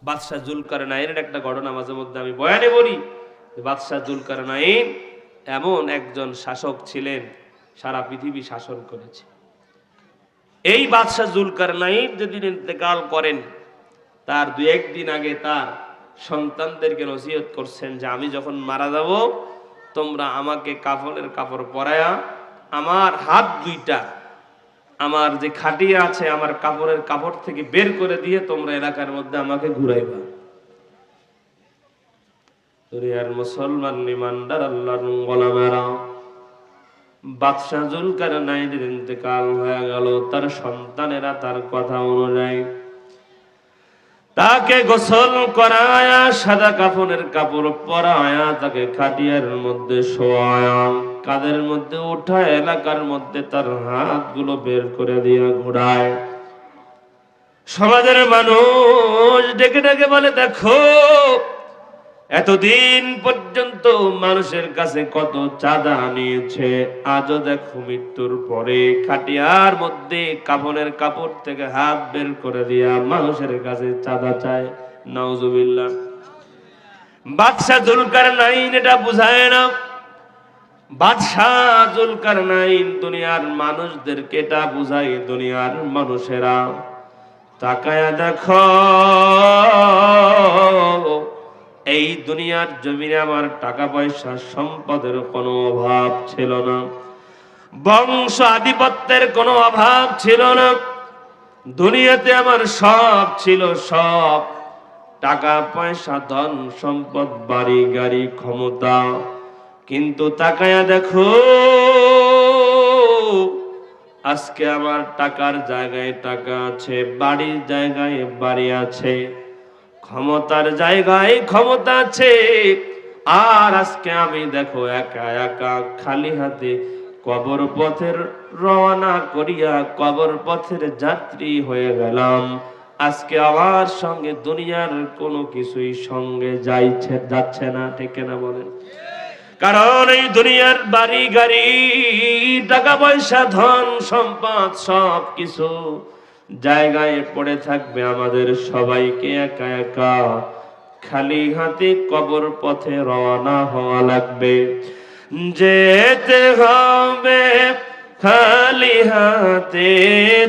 বাদশাহ জুলকারনাইনের একটা ঘটনা মাঝে মধ্যে আমি বয়ানে বলি। বাদশাহ জুলকারনাইন এমন একজন শাসক ছিলেন, সারা পৃথিবী শাসন করেছে। এই বাদশাহ জুলকারনাইন যেদিন ইন্তেকাল করেন, তার দু একদিন আগে তার সন্তানদেরকে নসিহত করছেন যে আমি যখন মারা যাব, তোমরা আমাকে কাফনের কাপড় পরায়া আমার হাত দুইটা আমার যে খাটিয়া আছে আমার কাপড়ের কাপড় থেকে বের করে দিয়ে তোমরা এলাকার মধ্যে আমাকে ঘুরাইবা। দুনিয়ার মুসলমান ইমানদার আল্লাহর গোলামেরা, বাদশাহ জুলকারনাইনের ইন্তেকাল হয়ে গেল। তার সন্তানেরা তার কথা অনুযায়ী তাকে গোসল করায়া সাদা কাফনের কাপড় পরায়া তাকে খাটিয়ার মধ্যে শোয়ায়া কাদের মধ্যে উঠায় এলাকার মধ্যে তার হাতগুলো বের করে দিয়া ঘোরায়। সমাজের মানুষ ডেকে ডেকে বলে, দেখো এতদিন পর্যন্ত মানুষের কাছে কত চাঁদা নিয়েছে, আজও দেখো মৃত্যুর পরে খাটিয়ার মধ্যে কাফনের কাপড় থেকে হাত বের করে দিয়া মানুষের কাছে চাঁদা চায়। নাউজুবিল্লাহ। বাদশাহ জুলকারনাইন এটা বুঝায় না। বাদশাহ জুলকারনাইন দুনিয়ার মানুষদেরকে এটা বুঝায়, দুনিয়ার মানুষেরা তাকায়া দেখো, এই দুনিয়ার জমিনে আমার টাকা পয়সা সম্পদের কোনো অভাব ছিল না, বংশ আধিপত্যের কোনো অভাব ছিল না, দুনিয়াতে আমার সব ছিল, সব টাকা পয়সা ধন সম্পদ বাড়ি গাড়ি ক্ষমতা। কিন্তু তাকায়া দেখো, আজকে আমার টাকার জায়গায় টাকা আছে, বাড়ির জায়গায় বাড়ি আছে, ক্ষমতার জায়গায় ক্ষমতা আছে, আর আজকে আমি দেখো একা একা খালি হাতে কবর পথের রওনা করিয়া কবর পথের যাত্রী হয়ে গেলাম। আজকে আমার সঙ্গে দুনিয়ার কোনো কিছুই সঙ্গে যাচ্ছে না, ঠিক না বলেন? কারণ এই দুনিয়ার বাড়ি গাড়ি টাকা পয়সা ধন সম্পদ সব কিছু জায়গায় পড়ে থাকবে, আমাদের সবাইকে একা একা খালি হাতে কবর পথে রওনা হওয়া লাগবে। যেতে হবে খালি হাতে,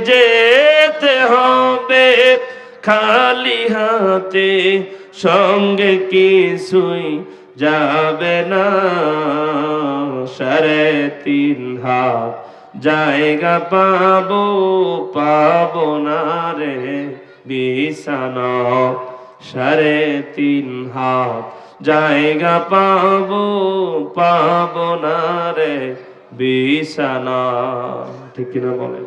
যেতে হবে খালি হাতে, সঙ্গে কিছুই যাবে না, 3.5 হাত জায়গা পাবো পাবো না রে বিছানা, 3.5 হাত জায়গা পাবো পাবো না রে বিছানা, ঠিক কিনা বলেন?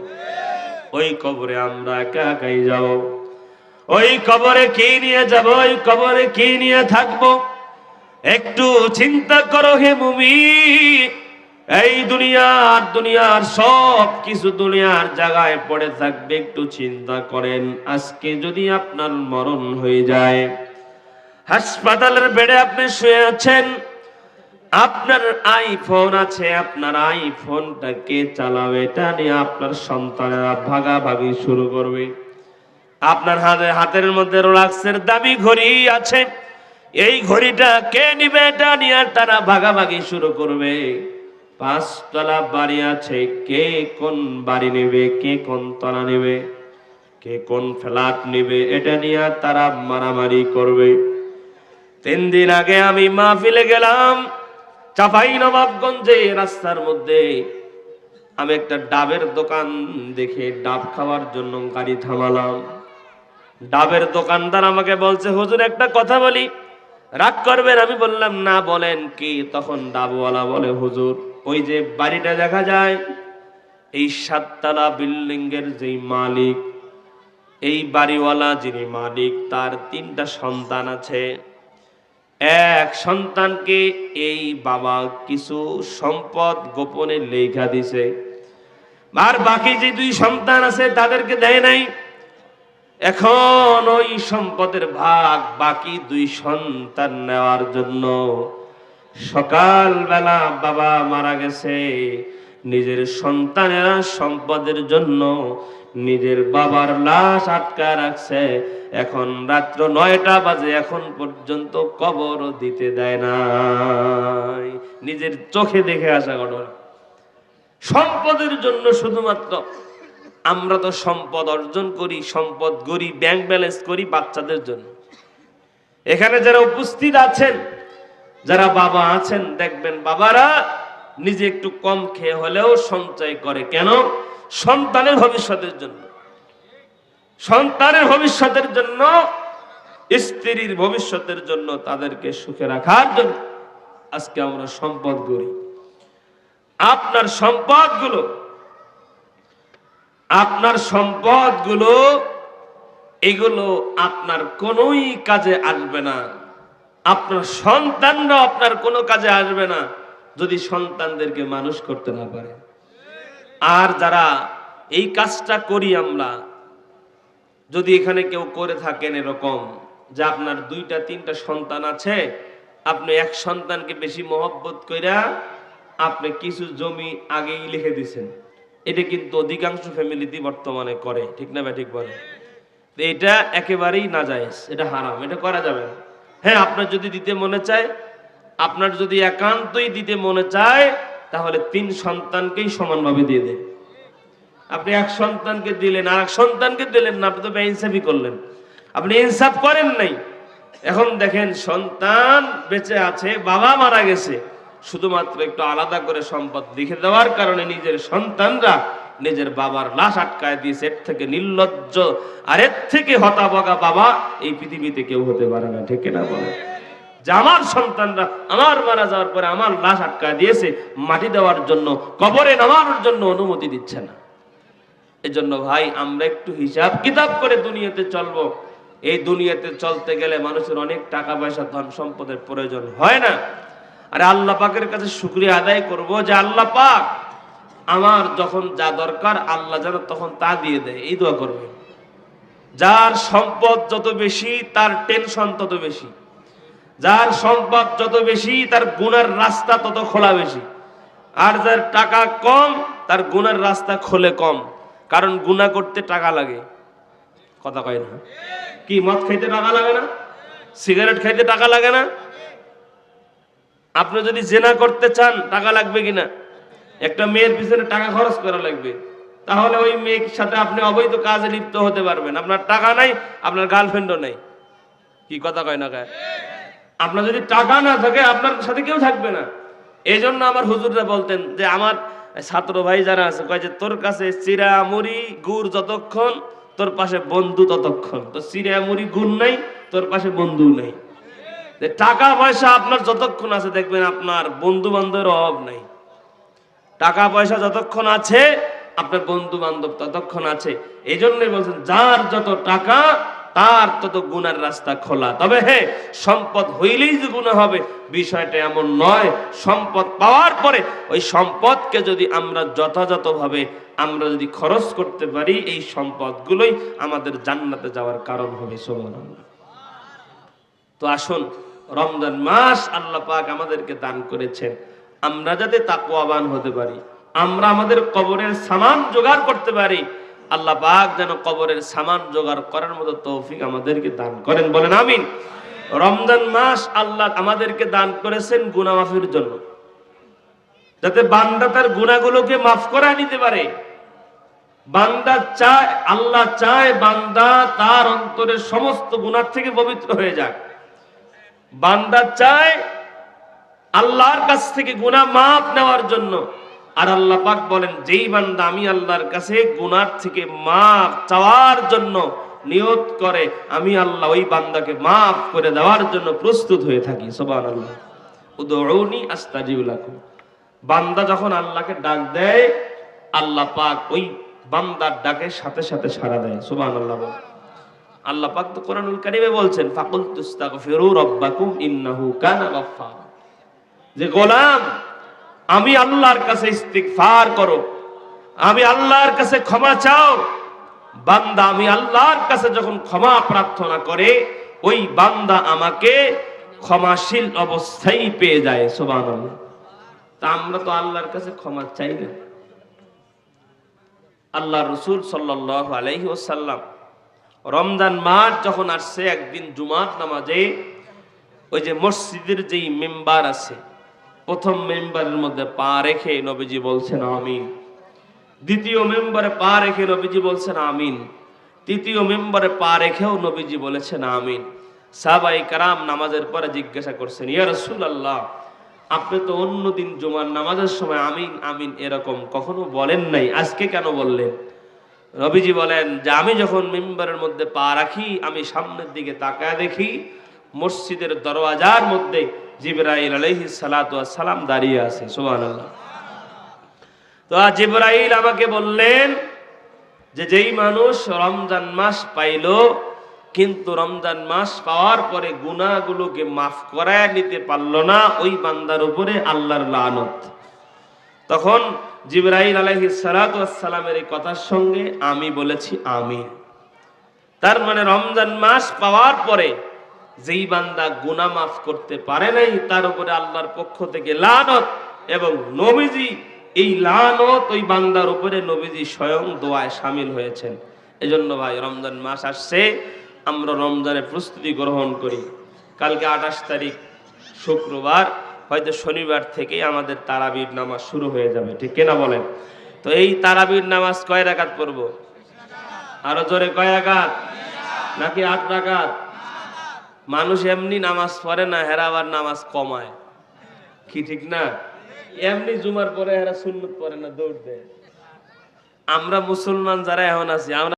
ওই কবরে আমরা একা একাই যাব। ওই কবরে কি নিয়ে যাব, ওই কবরে কি নিয়ে থাকবো? একটু চিন্তা করো হে মুমিন। এই দুনিয়ার সব কিছু দুনিয়ার জায়গায় পড়ে থাকবে, একটু চিন্তা করেন। আজকে যদি আপনার মরণ হয়ে যায়, হাসপাতালের বেডে আপনি শুয়ে আছেন, আপনার আইফোন আছে, আপনার আইফোনটা কে চালাবে এটা নিয়ে আপনার সন্তানেরা ভাগাভাগি শুরু করবে। আপনার হাতের মধ্যে রোলেক্সের দামি ঘড়ি আছে, এই ঘড়িটা কে নিবে এটা নিয়ে তারা ভাগাভাগি শুরু করবে। 5 তলা বাড়ি আছে, কে কোন বাড়ি নেবে, কে কোন তলা নেবে, কে কোন ফ্ল্যাট নেবে, এটা নিয়ে তারা মারামারি করবে। 3 দিন আগে আমি মাহফিলে গেলাম চাঁপাইনবাবগঞ্জে। রাস্তার মধ্যে আমি একটা ডাবের দোকান দেখে ডাব খাওয়ার জন্য গাড়ি থামালাম। ডাবের দোকানদার আমাকে বলছে, হুজুর একটা কথা বলি, রাগ করবেন? আমি বললাম না, বলেন কি? তখন ডাবওয়ালা বলে, হুজুর ওই যে বাড়িটা দেখা যায়, এই 7 তলা বিল্ডিং এর যেই মালিক, এই বাড়িওয়ালা যিনি মালিক, তার 3টা সন্তান আছে। এক সন্তানকে এই বাবা কিছু সম্পদ গোপনে লেখা দিছে, আর বাকি যে 2 সন্তান আছে তাদেরকে দেয় নাই। এখন ওই সম্পদের ভাগ বাকি 2 সন্তান নেওয়ার জন্য সকালবেলা বাবা মারা গেছে, নিজের সন্তানেরা সম্পদের জন্য নিজের বাবার লাশ আটকা রাখছে। এখন রাত্র 9টা বাজে, এখন পর্যন্ত কবরও দিতে দেয় নাই। নিজের চোখে দেখে আসা ঘটনা। সম্পদের জন্য শুধুমাত্র আমরা তো সম্পদ অর্জন করি, সম্পদ গড়ি, ব্যাংক ব্যালেন্স করি বাচ্চাদের জন্য। এখানে যারা উপস্থিত আছেন, যারা বাবা আছেন, দেখবেন বাবারা নিজে একটু কম খেয়ে হলেও সঞ্চয় করে। কেন? সন্তানের ভবিষ্যতের জন্য, সন্তানের ভবিষ্যতের জন্য, স্ত্রীর ভবিষ্যতের জন্য, তাদেরকে সুখে রাখার জন্য আজকে আমরা সম্পদ গড়ি। আপনার সম্পদগুলো এগুলো আপনার কোনোই কাজে আসবে না। আপনার সন্তানরা আপনার কোনো কাজে আসবে না যদি সন্তানদেরকে মানুষ করতে না পারে। আর যারা এই কাজটা করি আমরা, যদি এখানে কেউ করে থাকেন এরকম যে আপনার 2টা 3টা সন্তান আছে, আপনি এক সন্তানকে বেশি মহব্বত কইরা আপনি কিছু জমি আগেই লিখে দিছেন, এটা কিন্তু অধিকাংশ ফ্যামিলিতে বর্তমানে করে, ঠিক না ভাই? ঠিক বলে। এটা একেবারেই নাজায়েজ, এটা হারাম, এটা করা যাবে না। হ্যাঁ, আপনার যদি দিতে মনে চায়, আপনার যদি একান্তই দিতে মনে চায়, তাহলে 3 সন্তানকেই সমানভাবে দিয়ে দেন। আপনি এক সন্তানকে দিলেন আর এক সন্তানকে দিলেন না, আপনি তো বেইনসাফি করলেন, আপনি ইনসাফ করেন নাই। এখন দেখেন সন্তান বেঁচে আছে, বাবা মারা গেছে, শুধুমাত্র একটু আলাদা করে সম্পদ লিখে দেওয়ার কারণে নিজের সন্তানরা নিজের বাবার লাশ আটকায় দিয়েছে। এর থেকে নির্লজ্জ আর এর থেকে হতাভাগা বাবা এই পৃথিবীতে কেউ হতে পারে না, ঠিক না বলে? যে আমার সন্তানরা আমার মারা যাওয়ার পরে আমার লাশ আটকায় দিয়েছে, মাটি দেওয়ার জন্য, কবরে নামানোর জন্য অনুমতি দিচ্ছে না। এজন্য ভাই আমরা একটু হিসাব কিতাব করে দুনিয়াতে চলবো। এই দুনিয়াতে চলতে গেলে মানুষের অনেক টাকা পয়সা ধন সম্পদের প্রয়োজন হয় না। আরে আল্লাহ পাকের কাছে শুকরিয়া আদায় করব যে আল্লাহ পাক আমার যখন যা দরকার আল্লাহ যেন তখন তা দিয়ে দেয়, এই দোয়া করবে। যার সম্পদ যত বেশি তার টেনশন তত বেশি, যার সম্পদ যত বেশি তার গুনার রাস্তা তত খোলা বেশি, আর যার টাকা কম তার গুনার রাস্তা খোলে কম। কারণ গুনাহ করতে টাকা লাগে, কথা কয় না? কি মদ খাইতে টাকা লাগে না? সিগারেট খাইতে টাকা লাগে না? আপনি যদি জেনা করতে চান টাকা লাগবে কিনা? একটা মেয়ের পিছনে টাকা খরচ করা লাগবে, তাহলে ওই মেয়ের সাথে আপনি অবৈধ কাজে লিপ্ত হতে পারবেন। আপনার টাকা নাই, আপনার গার্লফ্রেন্ডও নাই, কি কথা কয় না? আপনার যদি টাকা না থাকে আপনার সাথে কেউ থাকবে না। এই জন্য আমার হুজুররা বলতেন যে আমার ছাত্র ভাই যারা আছে, কয় যে তোর কাছে চিরা মুড়ি গুড় যতক্ষণ, তোর পাশে বন্ধু ততক্ষণ। তো চিরা মুড়ি গুড় নাই, তোর পাশে বন্ধু নাই। টাকা পয়সা আপনার যতক্ষণ আছে দেখবেন আপনার বন্ধু বান্ধবের অভাব নাই। টাকা পয়সা যতক্ষণ আছে আপনার বন্ধু বান্ধব ততক্ষণ আছে। এই জন্যই বলছেন যার যত টাকা তার তত গুনার রাস্তা খোলা। তবে হ্যাঁ, সম্পদ হইলেই যে গুনাহ হবে বিষয়টা এমন নয়। সম্পদ পাওয়ার পরে ওই সম্পদকে যদি আমরা যথাযথভাবে আমরা যদি খরচ করতে পারি, এই সম্পদগুলোই আমাদের জান্নাতে যাওয়ার কারণ হবে। সুবহানাল্লাহ। তো আসুন, রমজান মাস আল্লাহ পাক আমাদেরকে দান করেছেন, আমরা যাতে তাকওয়াবান হতে পারি, আমরা আমাদের কবরের সামান জোগাড় করতে পারি। আল্লাহ পাক যেন কবরের সামান জোগাড় করার মতো তৌফিক আমাদেরকে দান করেন, বলেন আমিন। রমজান মাস আল্লাহ আমাদেরকে দান করেছেন গুনাহ মাফের জন্য, যাতে বান্দা তার গুনাহগুলোকে মাফ করে নিতে পারে। বান্দা চায়, আল্লাহ চায় বান্দা তার অন্তরের সমস্ত গুনাহ থেকে পবিত্র হয়ে যাক। বান্দা চায় আল্লাহর কাছ থেকে গুনাহ মাফ নেওয়ার জন্য। আর আল্লাহ পাক বলেন, যেই বান্দা আমি আল্লাহর কাছে গুনাহ থেকে মাফ চাওয়ার জন্য নিয়ত করে, আমি আল্লাহ ওই বান্দাকে মাফ করে দেওয়ার জন্য প্রস্তুত হয়ে থাকি। সুবহানাল্লাহ। উদউনি আস্তাজিব লাকুম। বান্দা যখন আল্লাহকে ডাক দেয়, আল্লাহ পাক ওই বান্দার ডাকের সাথে সাথে সাড়া দেয়। সুবহানাল্লাহ। আল্লাহ পাক তো কোরআনুল কারীমে বলছেন, ফাকুল তুস্তাগফিরু রাব্বাকুম ইন্নাহু কানা গাফফার। যে গোলাম আমি আল্লাহর কাছে ইস্তিগফার করো, আমি আল্লাহর কাছে ক্ষমা চাও। বান্দা আমি আল্লাহর কাছে যখন ক্ষমা প্রার্থনা করে, ওই বান্দা আমাকে ক্ষমাশীল অবস্থায় পেয়ে যায়। সুবহানাল্লাহ। তা আমরা তো আল্লাহর কাছে ক্ষমা চাই না, আল্লাহ রসুল সাল্লাল্লাহু আলাইহি ওয়াসাল্লাম রমজান মাস যখন আসছে, একদিন জুমার নামাজে ওই যে মসজিদের যেই মেম্বার আছে, প্রথম মেম্বারের মধ্যে পা রেখে নবীজি বলছেন আমিন, দ্বিতীয় মেম্বারে পা রেখে নবীজি বলছেন আমিন, তৃতীয় মেম্বারে পা রেখেও নবীজি বলেছেন আমিন। সাহাবায়ে কেরাম নামাজের পরে জিজ্ঞাসা করছেন, ইয়া রাসূলুল্লাহ, আপনি তো অন্যদিন জুমার নামাজের সময় আমিন আমিন এরকম কখনো বলেন নাই, আজকে কেন বললেন? নবীজি বলেন যে আমি যখন মিম্বরের মধ্যে পা রাখি, আমি সামনের দিকে তাকায় দেখি মসজিদের দরওয়াজার মধ্যে জিবরাইল আলাইহিস সালাতু ওয়াস সালাম দাঁড়িয়ে আছে। সুবহানাল্লাহ। তো জিবরাইল আমাকে বললেন যে যেই মানুষ রমজান মাস পাইলো কিন্তু রমজান মাস পাওয়ার পরে গুনাহগুলোকে মাফ করায় নিতে পারলো না, ওই বান্দার উপরে আল্লাহর লানত। তখন জিবরাইল আলাইহিস সালাতু ওয়াস সালামের এই কথার সঙ্গে আমি বলেছি আমিন। তার মানে রমজান মাস পাওয়ার পরে যেই বান্দা গুনাহ মাফ করতে পারে নাই, তার উপরে আল্লাহর পক্ষ থেকে লানত, এবং নবীজি এই লানত ওই বান্দার উপরে নবীজি স্বয়ং দোয়ায় শামিল হয়েছেন। এজন্য ভাই, রমজান মাস আসছে, আমরা রমজানের প্রস্তুতি গ্রহণ করি। কালকে 28 তারিখ শুক্রবার, হয়তো শনিবার থেকে আমাদের তারাবির নামাজ শুরু হয়ে যাবে, ঠিক কিনা বলেন? তো এই তারাবির নামাজ কয় রাকাত পড়ব? আরো জোরে, কয় রাকাত? নাকি 8 রাকাত? মানুষ এমনি নামাজ পড়ে না, হেরা আবার নামাজ কমায়, কি ঠিক না? এমনি জুমার পরে হেরা সুন্নত পড়ে না, দৌড় দেয়। আমরা মুসলমান যারা এখন আছি, আমরা